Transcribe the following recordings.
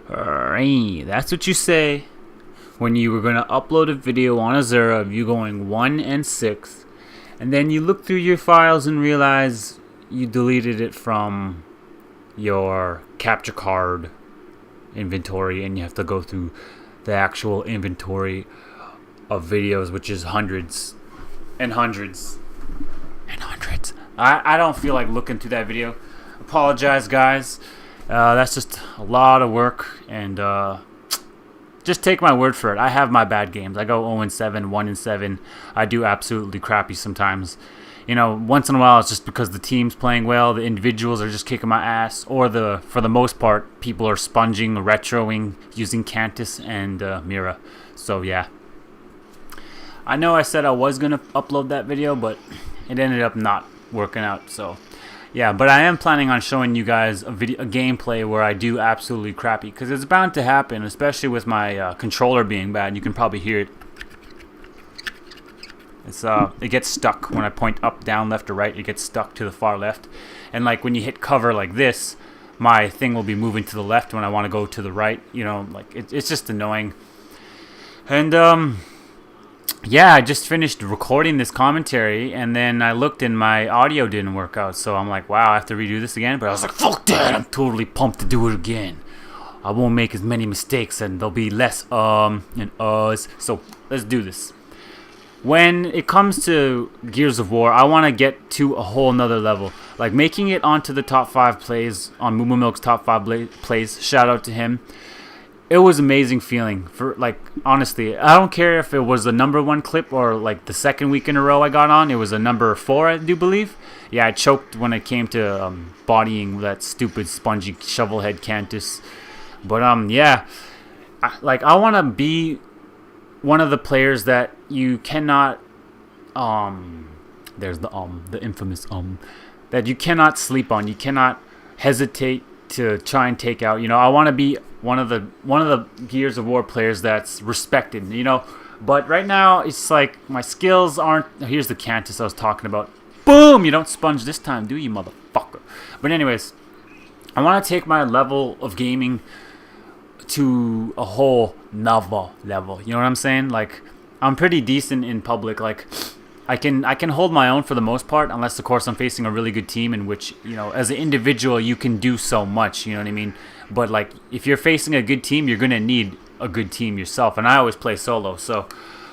That's what you say when you were going to upload a video on a Zera of you going 1 and 6, and then you look through your files and realize you deleted it from your capture card inventory, and you have to go through the actual inventory of videos, which is hundreds and hundreds and hundreds. I don't feel like looking through that video. Apologize, guys. That's just a lot of work, and just take my word for it. I have my bad games. I go 0-7, 1-7. I do absolutely crappy sometimes. You know, once in a while it's just because the team's playing well, the individuals are just kicking my ass, or for the most part, people are sponging, retroing, using Cantus and Mira. So yeah. I know I said I was going to upload that video, but it ended up not working out, so yeah. But I am planning on showing you guys a gameplay where I do absolutely crappy, because it's bound to happen, especially with my controller being bad. You can probably hear it. It gets stuck when I point up, down, left, or right. It gets stuck to the far left, and like when you hit cover like this, my thing will be moving to the left when I want to go to the right. You know, like it's just annoying. And yeah, I just finished recording this commentary, and then I looked and my audio didn't work out. So I'm like, wow, I have to redo this again. But I was like, fuck that, I'm totally pumped to do it again. I won't make as many mistakes, and there'll be less and uhs. So let's do this. When it comes to Gears of War, I want to get to a whole nother level. Like making it onto the top 5 plays on Moo Milk's top 5 plays. Shout out to him. It was amazing feeling. For like, honestly, I don't care if it was the #1 clip or like the second week in a row I got on. It was a number 4, I do believe. Yeah, I choked when it came to bodying that stupid spongy shovelhead Cantus. But yeah, I want to be one of the players that you cannot there's the infamous that you cannot sleep on. You cannot hesitate to try and take out. You know, I want to be one of the Gears of War players that's respected, you know. But right now it's like my skills aren't. Here's the Cantus I was talking about. Boom! You don't sponge this time, do you, motherfucker? But anyways, I want to take my level of gaming to a whole nother level. You know what I'm saying? Like, I'm pretty decent in public. Like, I can hold my own for the most part, unless of course I'm facing a really good team, in which, you know, as an individual you can do so much, you know what I mean? But like, if you're facing a good team, you're gonna need a good team yourself, and I always play solo. So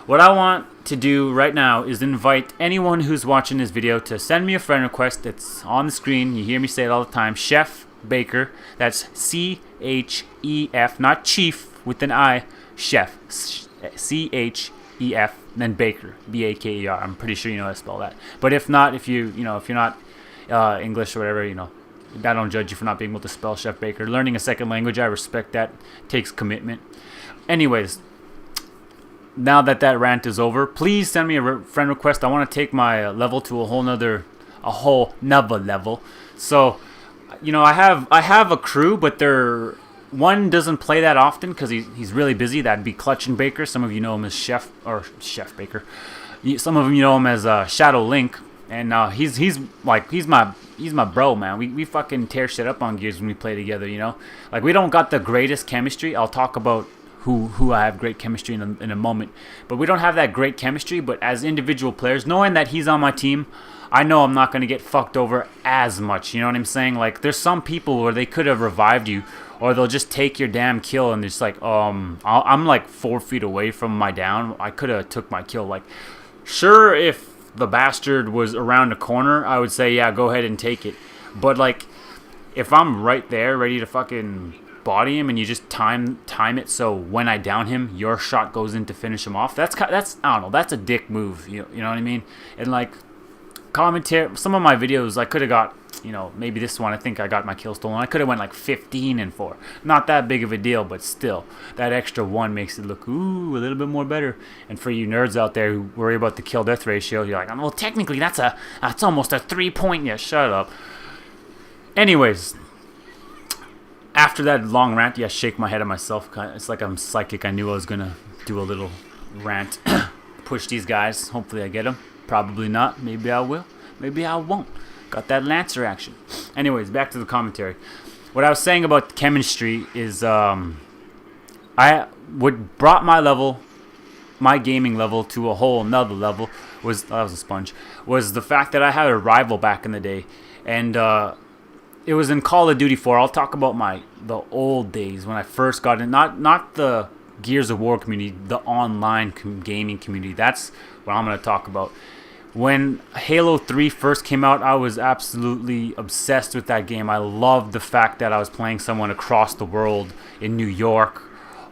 what I want to do right now is invite anyone who's watching this video to send me a friend request. It's on the screen. You hear me say it all the time. Chef Baker. That's C-H-E-F, not chief with an I. Chef. C-H-E-F, then Baker. B-A-K-E-R. I'm pretty sure you know how to spell that. But if not, if you're not English or whatever, you know, I don't judge you for not being able to spell Chef Baker. Learning a second language, I respect that. Takes commitment. Anyways, now that rant is over, please send me a friend request. I want to take my level to a whole nother level. So, you know, I have a crew, but one doesn't play that often because he's really busy. That'd be Clutch and Baker. Some of you know him as Chef Baker. Some of them you know him as Shadow Link, and he's my bro, man. We fucking tear shit up on Gears when we play together. You know, like, we don't got the greatest chemistry. I'll talk about who I have great chemistry in a moment, but we don't have that great chemistry. But as individual players, knowing that he's on my team, I know I'm not going to get fucked over as much. You know what I'm saying? Like, there's some people where they could have revived you, or they'll just take your damn kill, and it's like, I'm like 4 feet away from my down. I could have took my kill. Like, sure, if the bastard was around the corner, I would say, yeah, go ahead and take it. But like, if I'm right there ready to fucking body him, and you just time it so when I down him, your shot goes in to finish him off, that's I don't know, that's a dick move. You know what I mean? And like, commentary, some of my videos, I could have got, you know, maybe this one, I think I got my kill stolen. I could have went like 15-4. Not that big of a deal, but still, that extra 1 makes it look, ooh, a little bit more better. And for you nerds out there who worry about the kill death ratio, you're like, well, technically that's almost a 3-point. Yeah, shut up. Anyways, after that long rant, yeah, shake my head at myself. It's like I'm psychic. I knew I was gonna do a little rant, push these guys. Hopefully I get them. Probably not. Maybe I will. Maybe I won't. Got that Lancer action. Anyways, back to the commentary. what I was saying about chemistry is I what brought my gaming level to a whole another level was that was a sponge was the fact that I had a rival back in the day, and it was in Call of Duty 4. I'll talk about the old days when I first got in, not the Gears of War community, the online gaming community. That's what I'm going to talk about. When Halo 3 first came out, I was absolutely obsessed with that game. I loved the fact that I was playing someone across the world in New York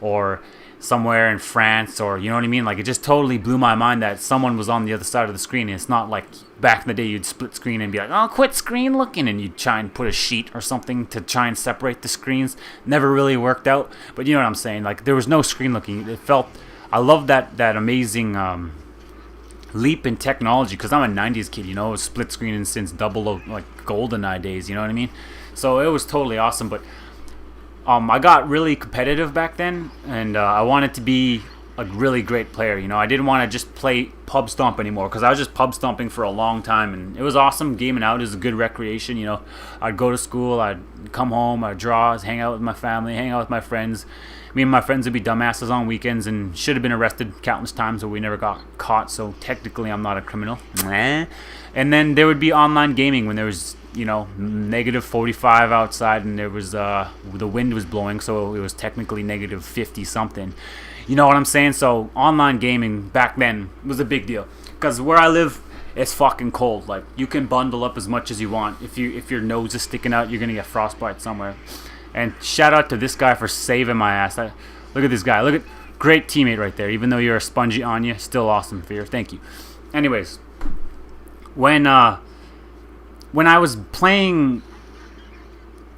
or somewhere in France, or you know what I mean? Like, it just totally blew my mind that someone was on the other side of the screen. And it's not like back in the day you'd split screen and be like, oh, quit screen looking, and you'd try and put a sheet or something to try and separate the screens. Never really worked out, but you know what I'm saying? Like, there was no screen looking. I love that amazing leap in technology, because I'm a 90s kid, you know, split screening since like GoldenEye days, you know what I mean? So it was totally awesome. But I got really competitive back then, and I wanted to be a really great player. You know, I didn't want to just play pub stomp anymore, because I was just pub stomping for a long time, and it was awesome. Gaming out is a good recreation. You know, I'd go to school, I'd come home, I'd draw, hang out with my family, hang out with my friends. Me and my friends would be dumbasses on weekends and should have been arrested countless times, but we never got caught, so technically I'm not a criminal. And then there would be online gaming when there was, you know, negative 45 outside, and there was the wind was blowing, so it was technically negative 50 something. You know what I'm saying? So online gaming back then was a big deal, because where I live, it's fucking cold. Like, you can bundle up as much as you want. If your nose is sticking out, you're gonna get frostbite somewhere. And shout out to this guy for saving my ass. Look at this guy. Look at great teammate right there. Even though you're a spongy Anya, still awesome, Fear. Thank you. Anyways, when I was playing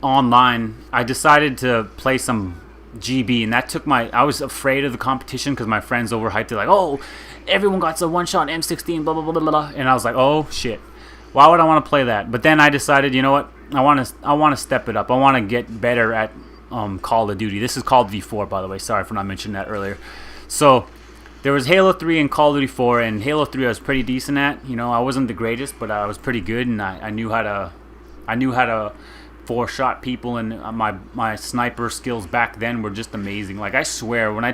online, I decided to play some GB, and that took I was afraid of the competition because my friends overhyped it, like, oh, everyone got some one-shot M16, blah, blah, blah, blah, blah. And I was like, oh, shit. Why would I want to play that? But then I decided, you know what? I want to step it up. I want to get better at Call of Duty. This is Call of Duty 4, by the way. Sorry for not mentioning that earlier. So there was Halo 3 and Call of Duty 4, and Halo 3 I was pretty decent at. You know, I wasn't the greatest, but I was pretty good, and I knew how to four-shot people, and my sniper skills back then were just amazing. Like, I swear, when I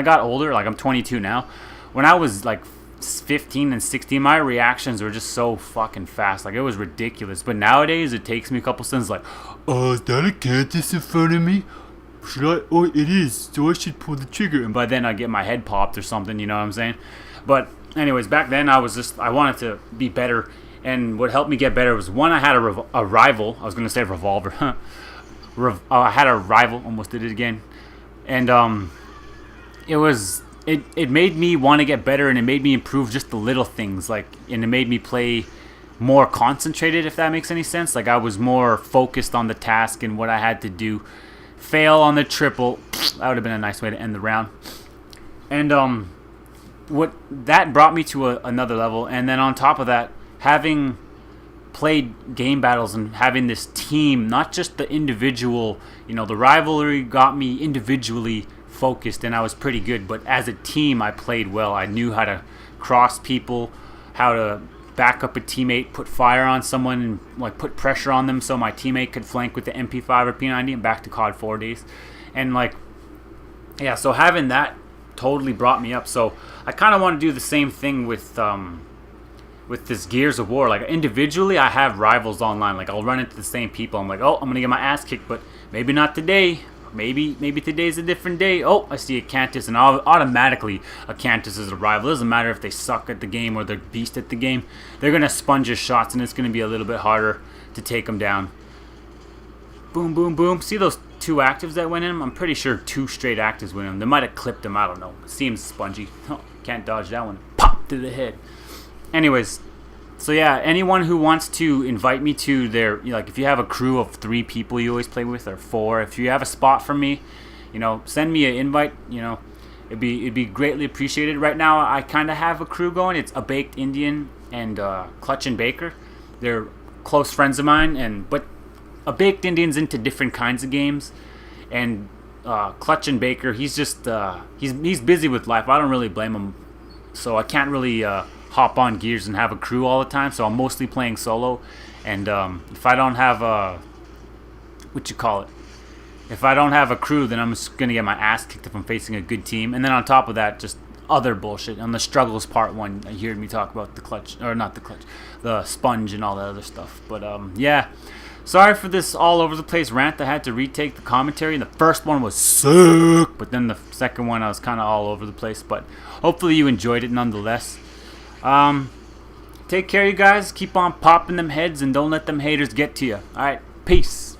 got older, like I'm 22 now, when I was like 15 and 16, my reactions were just so fucking fast. Like, it was ridiculous. But nowadays, it takes me a couple seconds, like, oh, is that a Cantus in front of me? Should I? Oh, it is. So I should pull the trigger. And by then, I get my head popped or something, you know what I'm saying? But anyways, back then, I wanted to be better. And what helped me get better was, one, I had a rival. I was going to say revolver. I had a rival. Almost did it again. And It made me want to get better, and it made me improve just the little things, like, and it made me play more concentrated, if that makes any sense. Like, I was more focused on the task and what I had to do. Fail on the triple, that would have been a nice way to end the round. And what that brought me to another level. And then on top of that, having played game battles and having this team, not just the individual, you know, the rivalry got me individually focused, and I was pretty good, but as a team I played well. I knew how to cross people, how to back up a teammate, put fire on someone, and like put pressure on them so my teammate could flank with the MP5 or P90, and back to COD 4 days. And like, yeah, so having that totally brought me up. So I kind of want to do the same thing with this Gears of War. Like, individually I have rivals online. Like, I'll run into the same people. I'm like, oh, I'm gonna get my ass kicked, but maybe not today. Maybe today's a different day. Oh, I see a Cantus, and automatically a Cantus is a rival. It doesn't matter if they suck at the game or they're beast at the game. They're going to sponge his shots, and it's going to be a little bit harder to take them down. Boom, boom, boom. See those two actives that went in? I'm pretty sure 2 straight actives went in. They might have clipped him. I don't know. Seems spongy. Oh, can't dodge that one. Pop to the head. Anyways, so yeah, anyone who wants to invite me to their, you know, like, if you have a crew of 3 people you always play with, or 4, if you have a spot for me, you know, send me an invite. You know, it'd be greatly appreciated. Right now, I kind of have a crew going. It's a Baked Indian and Clutch and Baker. They're close friends of mine, but a Baked Indian's into different kinds of games, and Clutch and Baker, he's just he's busy with life. I don't really blame him, so I can't really hop on Gears and have a crew all the time, so I'm mostly playing solo. And if I don't have what you call it. If I don't have a crew, then I'm just gonna get my ass kicked if I'm facing a good team. And then on top of that, just other bullshit. On the struggles part one, you heard me talk about the clutch, or not the clutch, the sponge and all that other stuff. But yeah, sorry for this all over the place rant. I had to retake the commentary, and the first one was sick, but then the second one I was kind of all over the place. But hopefully you enjoyed it nonetheless. Take care, you guys. Keep on popping them heads, and don't let them haters get to you. All right, peace.